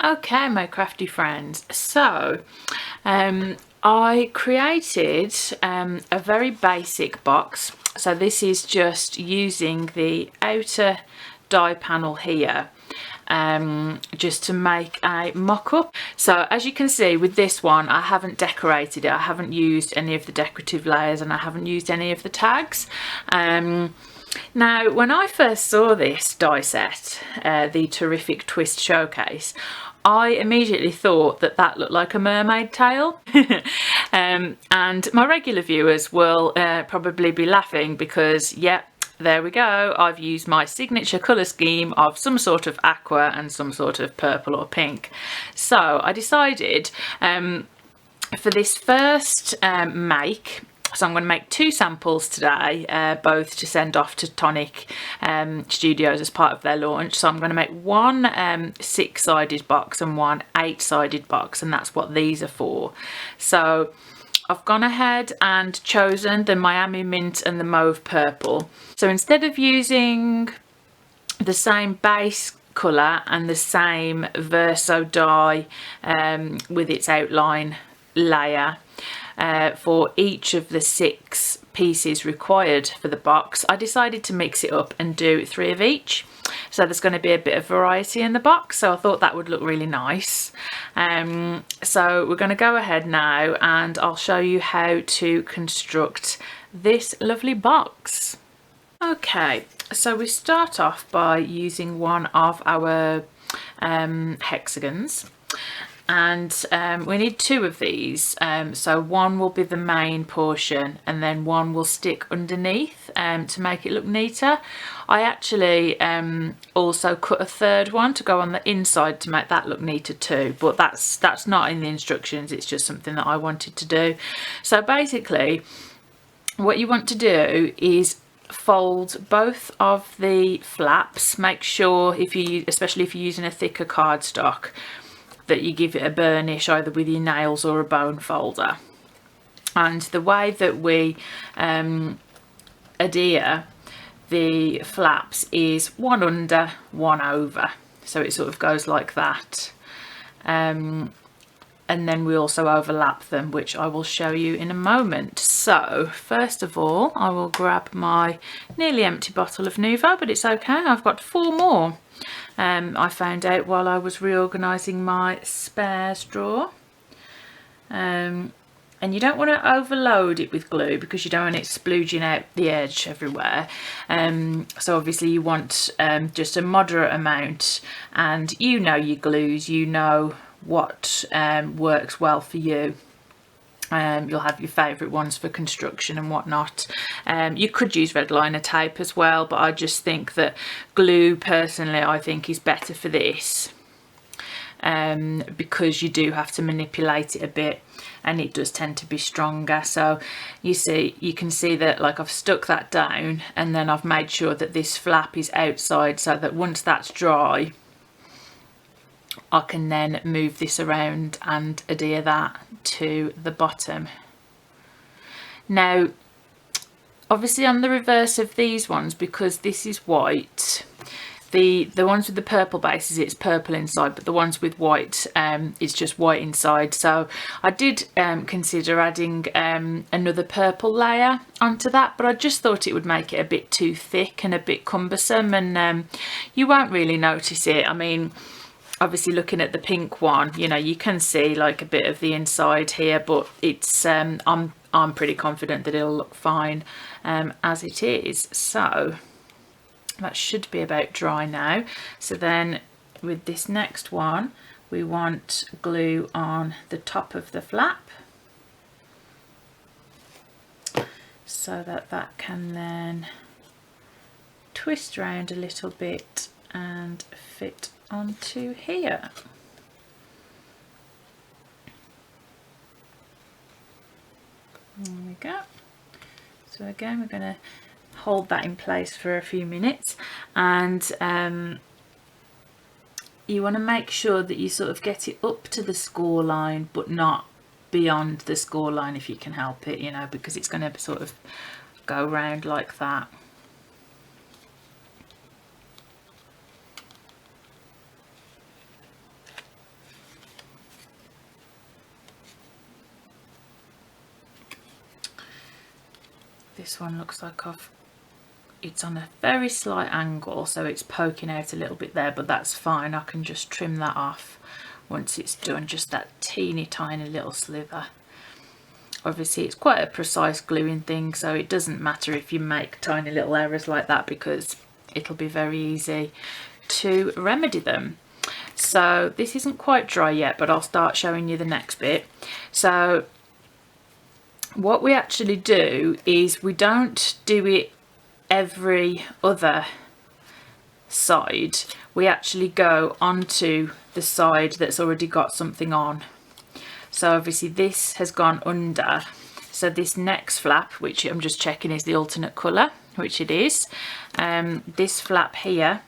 Okay, my crafty friends, so I created a very basic box. So this is just using the outer die panel here just to make a mock-up. So as you can see with this one, I haven't decorated it, I haven't used any of the decorative layers, and I haven't used any of the tags. Now, when I first saw this die set, the Terrific Twist Showcase, I immediately thought that that looked like a mermaid tail. And my regular viewers will probably be laughing because, yeah, there we go. I've used my signature colour scheme of some sort of aqua and some sort of purple or pink. So I decided for this first make, so I'm going to make 2 samples today, both to send off to Tonic Studios as part of their launch. So I'm going to make one 6-sided box and one 8-sided box, and that's what these are for. So I've gone ahead and chosen the Miami Mint and the Mauve Purple. So instead of using the same base colour and the same verso die with its outline layer, for each of the 6 pieces required for the box, I decided to mix it up and do 3 of each. So there's going to be a bit of variety in the box, so I thought that would look really nice. So we're going to go ahead now and I'll show you how to construct this lovely box. Okay, so we start off by using one of our hexagons. And we need 2 of these, so one will be the main portion and then one will stick underneath to make it look neater. I actually also cut a 3rd one to go on the inside to make that look neater too, but that's not in the instructions, it's just something that I wanted to do. So basically what you want to do is fold both of the flaps. Make sure, especially if you're using a thicker cardstock, that you give it a burnish either with your nails or a bone folder. And the way that we adhere the flaps is one under, one over, so it sort of goes like that. And then we also overlap them, which I will show you in a moment. So first of all, I will grab my nearly empty bottle of Nuvo, but it's okay, I've got 4 more. I found out while I was reorganising my spares drawer. And you don't want to overload it with glue because you don't want it splooging out the edge everywhere. So obviously you want just a moderate amount, and you know your glues, you know what works well for you. You'll have your favourite ones for construction and whatnot. You could use red liner tape as well, but I just think that glue, personally, I think is better for this, because you do have to manipulate it a bit and it does tend to be stronger. So you can see that, like, I've stuck that down and then I've made sure that this flap is outside, so that once that's dry I can then move this around and adhere that to the bottom. Now obviously on the reverse of these ones, because this is white, the ones with the purple bases, it's purple inside, but the ones with white, it's just white inside. So I did consider adding another purple layer onto that, but I just thought it would make it a bit too thick and a bit cumbersome, and you won't really notice it. I mean, obviously looking at the pink one, you know, you can see like a bit of the inside here, but it's I'm pretty confident that it'll look fine as it is. So that should be about dry now. So then with this next one, we want glue on the top of the flap so that that can then twist around a little bit and fit onto here. There we go. So again, we're going to hold that in place for a few minutes, and you want to make sure that you sort of get it up to the score line but not beyond the score line if you can help it, you know, because it's going to sort of go round like that. this one looks like it's on a very slight angle, so it's poking out a little bit there, but that's fine. I can just trim that off once it's done, just that teeny tiny little sliver. Obviously it's quite a precise gluing thing, so it doesn't matter if you make tiny little errors like that, because it'll be very easy to remedy them. So this isn't quite dry yet, but I'll start showing you the next bit. So what we actually do is we don't do it every other side. We actually go onto the side that's already got something on. So obviously this has gone under, so this next flap, which I'm just checking is the alternate colour, which it is, this flap here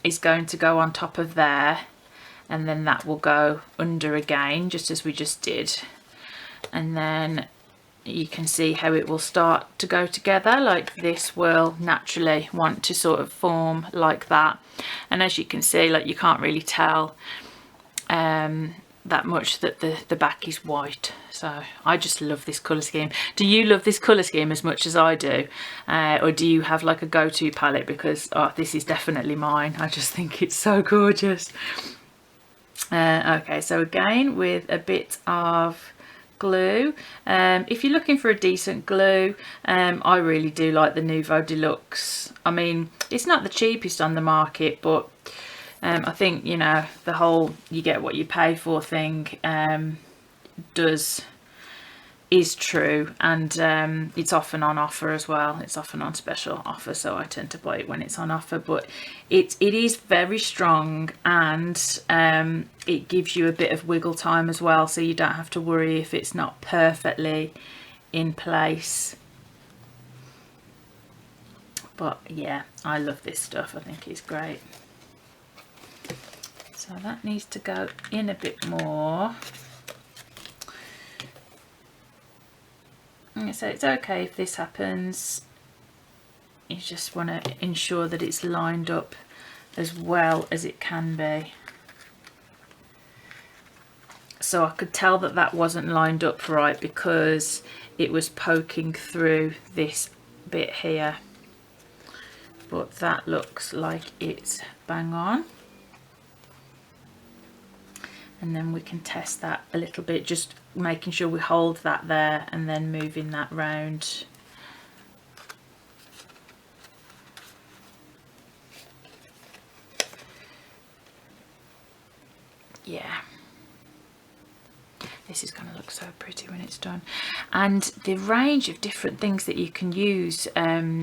is going to go on top of there, and then that will go under again, just as we just did. And then you can see how it will start to go together. Like this will naturally want to sort of form like that, and as you can see, like you can't really tell that much that the back is white. So I just love this colour scheme. Do you love this colour scheme as much as I do, or do you have like a go-to palette? Because this is definitely mine. I just think it's so gorgeous. Okay, so again with a bit of glue, if you're looking for a decent glue, I really do like the Nouveau Deluxe. I mean, it's not the cheapest on the market, but I think, you know, the whole you get what you pay for thing is true, and it's often on offer as well. It's often on special offer, so I tend to buy it when it's on offer. But it is very strong, and it gives you a bit of wiggle time as well, so you don't have to worry if it's not perfectly in place. But yeah, I love this stuff. I think it's great. So that needs to go in a bit more. So it's okay if this happens. You just want to ensure that it's lined up as well as it can be. So I could tell that that wasn't lined up right because it was poking through this bit here. But that looks like it's bang on. And then we can test that a little bit, just making sure we hold that there and then moving that round. Yeah. This is going to look so pretty when it's done. And the range of different things that you can use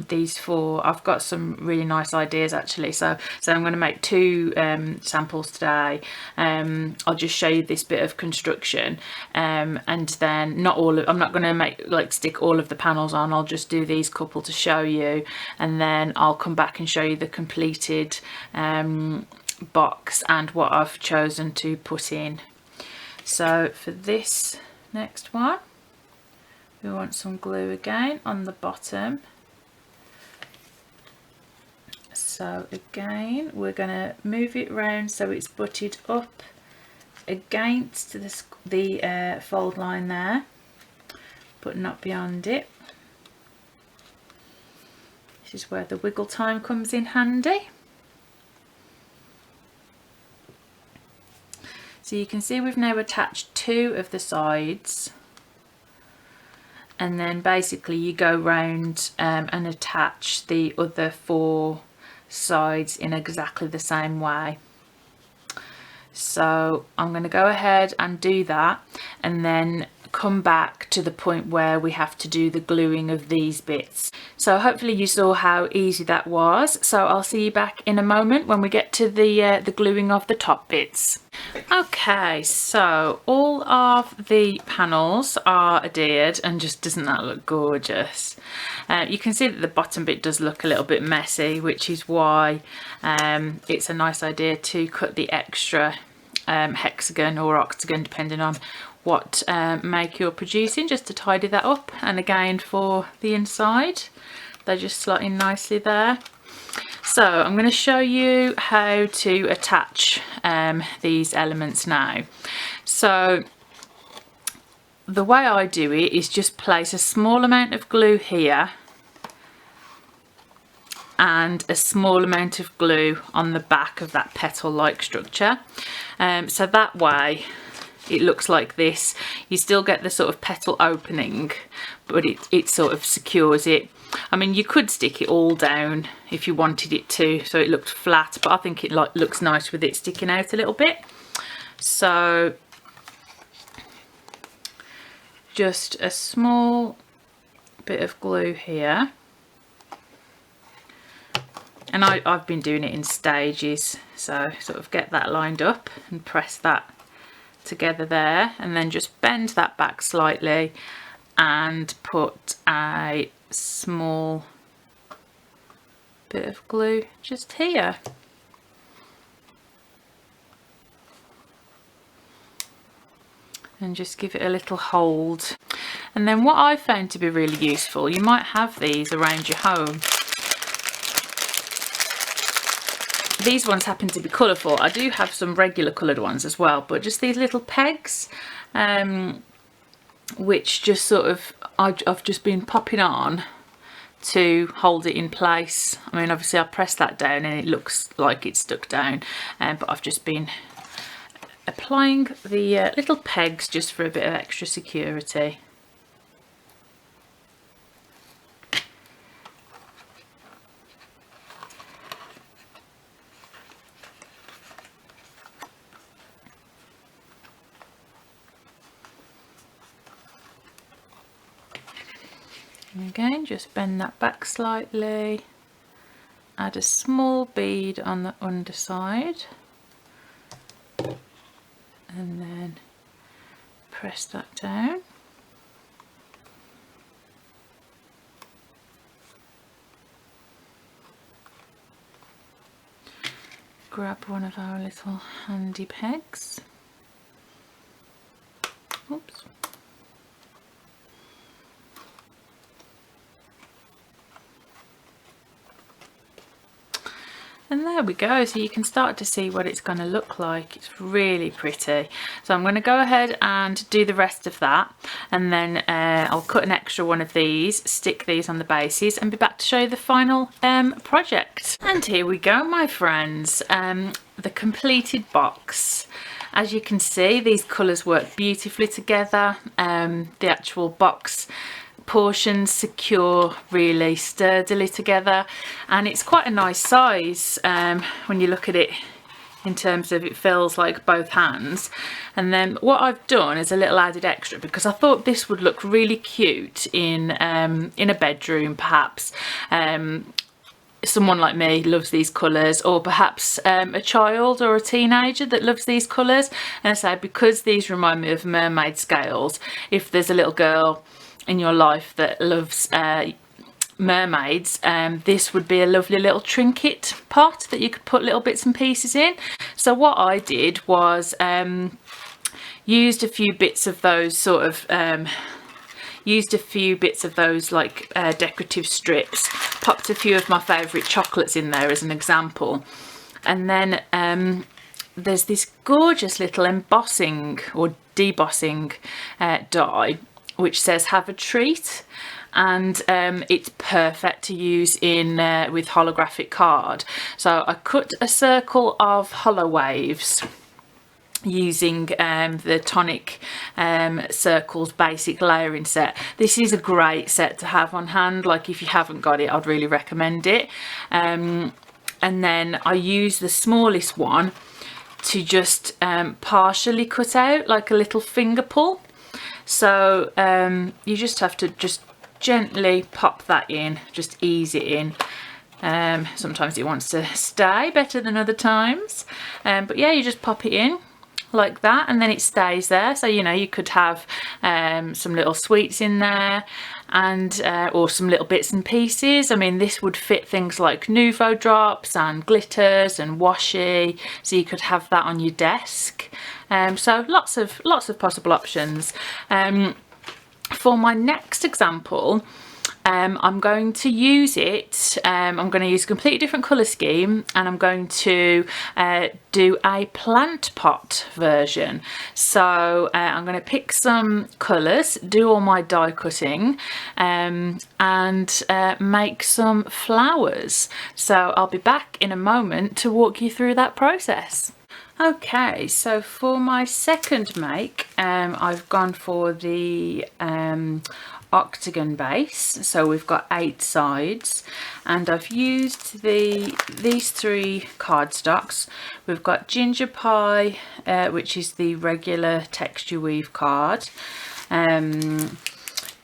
these for, I've got some really nice ideas actually. So I'm going to make two samples today. I'll just show you this bit of construction, and then not all of, I'm not going to make stick all of the panels on. I'll just do these couple to show you, and then I'll come back and show you the completed box and what I've chosen to put in. So for this next one, we want some glue again on the bottom. So again, we're going to move it round so it's butted up against the fold line there, but not beyond it. This is where the wiggle time comes in handy. So you can see we've now attached two of the sides, and then basically you go round and attach the other four sides in exactly the same way. So I'm going to go ahead and do that, and then come back to the point where we have to do the gluing of these bits. So hopefully you saw how easy that was. So I'll see you back in a moment when we get to the gluing of the top bits. Okay, so all of the panels are adhered, and just doesn't that look gorgeous? You can see that the bottom bit does look a little bit messy, which is why it's a nice idea to cut the extra hexagon or octagon, depending on what make you're producing, just to tidy that up. And again for the inside, they're just slot in nicely there. So I'm going to show you how to attach these elements now. So the way I do it is just place a small amount of glue here, and a small amount of glue on the back of that petal-like structure. So that way it looks like this. You still get the sort of petal opening, but it sort of secures it. I mean, you could stick it all down if you wanted it to, so it looked flat, but I think it looks nice with it sticking out a little bit. So just a small bit of glue here, and I've been doing it in stages, so sort of get that lined up and press that together there, and then just bend that back slightly and put a small bit of glue just here. And just give it a little hold. And then what I found to be really useful, you might have these around your home. These ones happen to be colourful. I do have some regular coloured ones as well, but just these little pegs, which just sort of, I've just been popping on to hold it in place. I mean, obviously I press that down and it looks like it's stuck down, but I've just been applying the little pegs just for a bit of extra security. And again, just bend that back slightly, add a small bead on the underside, and then press that down. Grab one of our little handy pegs. Oops. And there we go, so you can start to see what it's going to look like. It's really pretty. So I'm going to go ahead and do the rest of that, and then I'll cut an extra one of these, stick these on the bases, and be back to show you the final project. And here we go, my friends, the completed box. As you can see, these colours work beautifully together. The actual box portions secure really sturdily together, and it's quite a nice size when you look at it in terms of it fills like both hands. And then what I've done is a little added extra, because I thought this would look really cute in a bedroom perhaps. Someone like me loves these colours, or perhaps a child or a teenager that loves these colours. And I say, because these remind me of mermaid scales, if there's a little girl in your life that loves mermaids, this would be a lovely little trinket pot that you could put little bits and pieces in. So what I did was used a few bits of those sort of like decorative strips, popped a few of my favourite chocolates in there as an example, and then there's this gorgeous little embossing or debossing die which says "Have a treat," and it's perfect to use in with holographic card. So I cut a circle of hollow waves using the Tonic circles basic layering set. This is a great set to have on hand. Like, if you haven't got it, I'd really recommend it. And then I use the smallest one to just partially cut out like a little finger pull. So you just have to just gently pop that in, just ease it in. Sometimes it wants to stay better than other times, but yeah, you just pop it in like that, and then it stays there. So, you know, you could have some little sweets in there, and or some little bits and pieces. I mean, this would fit things like Nouveau drops and glitters and washi, so you could have that on your desk. So lots of possible options. For my next example, I'm going to use it, I'm going to use a completely different colour scheme, and I'm going to do a plant pot version. So I'm going to pick some colours, do all my die cutting, and make some flowers. So I'll be back in a moment to walk you through that process. Okay, so for my second make, I've gone for the Octagon Base. So we've got 8 sides, and I've used these 3 cardstocks. We've got Ginger Pie, which is the regular texture weave card,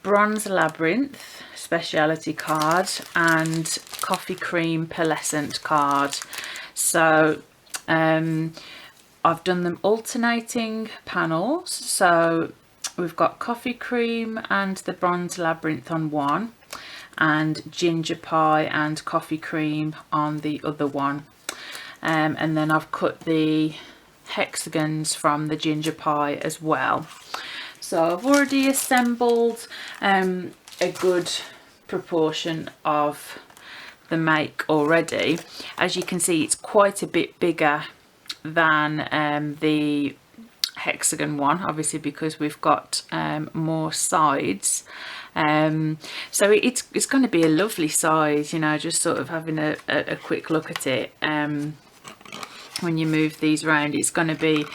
Bronze Labyrinth speciality card, and Coffee Cream pearlescent card. So I've done them alternating panels, so we've got Coffee Cream and the Bronze Labyrinth on one, and Ginger Pie and Coffee Cream on the other one, and then I've cut the hexagons from the Ginger Pie as well. So I've already assembled a good proportion of the make already. As you can see, it's quite a bit bigger than the hexagon one, obviously because we've got more sides, so it's going to be a lovely size, you know, just sort of having a quick look at it. When you move these around, it's going to be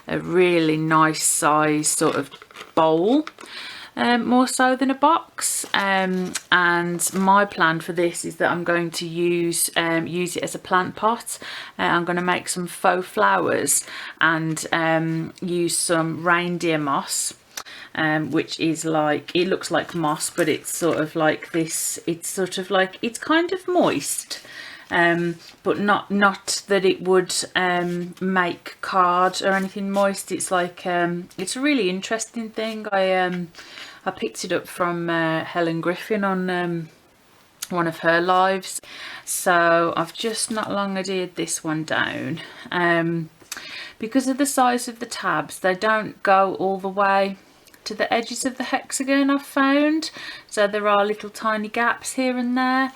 a really nice size sort of bowl, more so than a box, and my plan for this is that I'm going to use it as a plant pot. I'm going to make some faux flowers and use some Reindeer Moss, which is like, it looks like moss, but it's sort of like this, it's sort of like, it's kind of moist, but not that it would make card or anything moist. It's like it's a really interesting thing. I picked it up from Helen Griffin on one of her lives, so I've just not long adhered this one down. Because of the size of the tabs, they don't go all the way to the edges of the hexagon, I've found, so there are little tiny gaps here and there,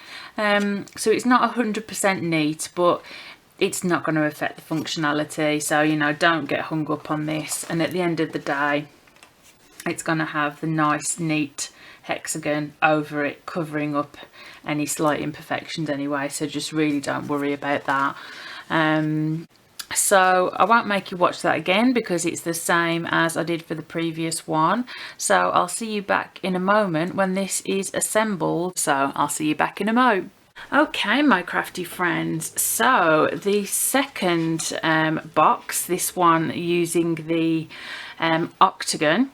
so it's not 100% neat, but it's not going to affect the functionality, so you know, don't get hung up on this. And at the end of the day, it's going to have the nice neat hexagon over it, covering up any slight imperfections anyway, so just really don't worry about that. So I won't make you watch that again because it's the same as I did for the previous one. So I'll see you back in a moment when this is assembled. So I'll see you back in a mo. Okay, my crafty friends, so the second box, this one using the octagon,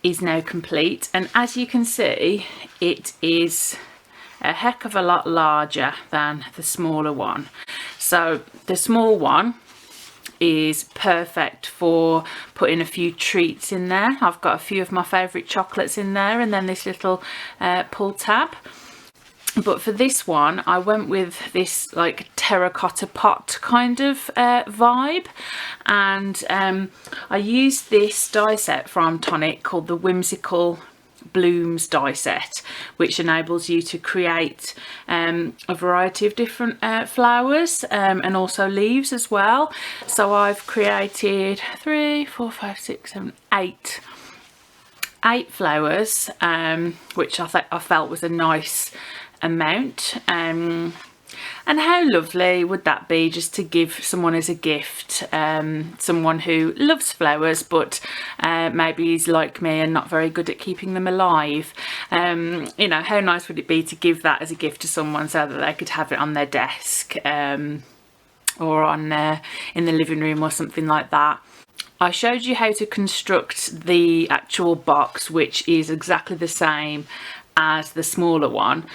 is now complete, and as you can see, it is a heck of a lot larger than the smaller one. So the small one is perfect for putting a few treats in there. I've got a few of my favourite chocolates in there, and then this little pull tab. But for this one, I went with this like terracotta pot kind of vibe, and I used this die set from Tonic called the Whimsical Blooms Die Set, which enables you to create a variety of different flowers and also leaves as well. So I've created 3, 4, 5, 6, 7, 8 flowers, which I felt was a nice amount, and how lovely would that be just to give someone as a gift, someone who loves flowers but maybe is like me and not very good at keeping them alive. You know, how nice would it be to give that as a gift to someone so that they could have it on their desk, or on in the living room or something like that. I showed you how to construct the actual box, which is exactly the same as the smaller one,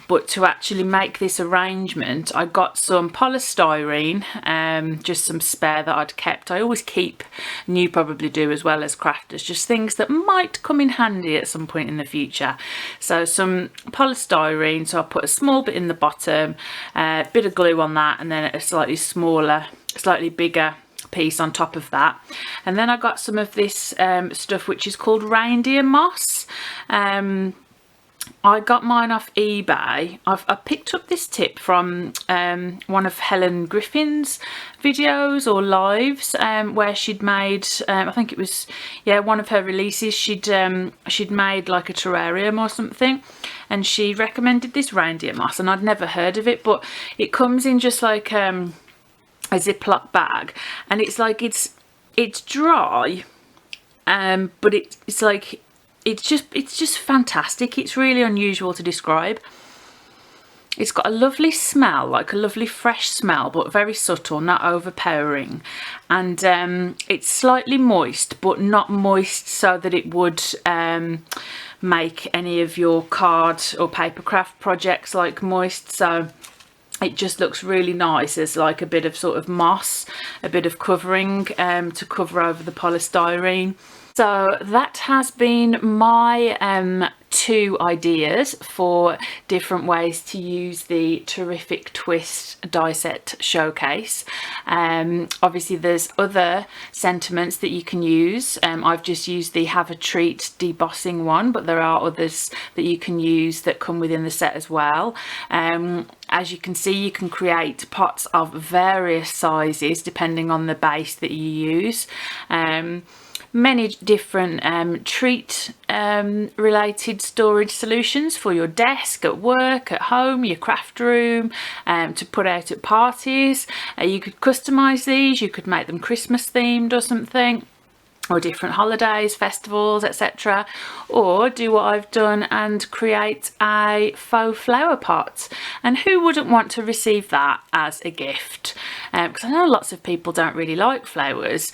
but to actually make this arrangement, I got some polystyrene, just some spare that I'd kept. I always keep, and you probably do as well as crafters, just things that might come in handy at some point in the future. So some polystyrene, so I put a small bit in the bottom, a bit of glue on that, and then a slightly smaller, slightly bigger piece on top of that. And then I got some of this stuff which is called Reindeer Moss, I got mine off eBay. I picked up this tip from one of Helen Griffin's videos or lives, where she'd made, I think it was, yeah, one of her releases, she'd made like a terrarium or something, and she recommended this Reindeer Moss, and I'd never heard of it, but it comes in just like a Ziploc bag, and it's like it's dry, but it's like it's just fantastic. It's really unusual to describe. It's got a lovely smell, like a lovely fresh smell, but very subtle, not overpowering, and it's slightly moist, but not moist so that it would make any of your card or paper craft projects like moist. So it just looks really nice as like a bit of sort of moss, a bit of covering to cover over the polystyrene. So that has been my 2 ideas for different ways to use the Terrific Twist die set showcase. Obviously there's other sentiments that you can use. I've just used the Have a Treat debossing one, but there are others that you can use that come within the set as well. As you can see, you can create pots of various sizes depending on the base that you use. Many different treat related storage solutions for your desk, at work, at home, your craft room, to put out at parties. You could customize these, you could make them Christmas themed or something, or different holidays, festivals, etc. Or do what I've done and create a faux flower pot. And who wouldn't want to receive that as a gift? Because I know lots of people don't really like flowers,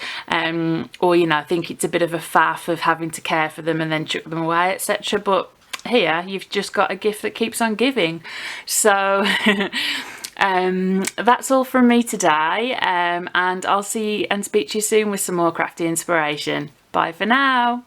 or, you know, think it's a bit of a faff of having to care for them and then chuck them away, etc. But here you've just got a gift that keeps on giving. So that's all from me today, and I'll see and speak to you soon with some more crafty inspiration. Bye for now.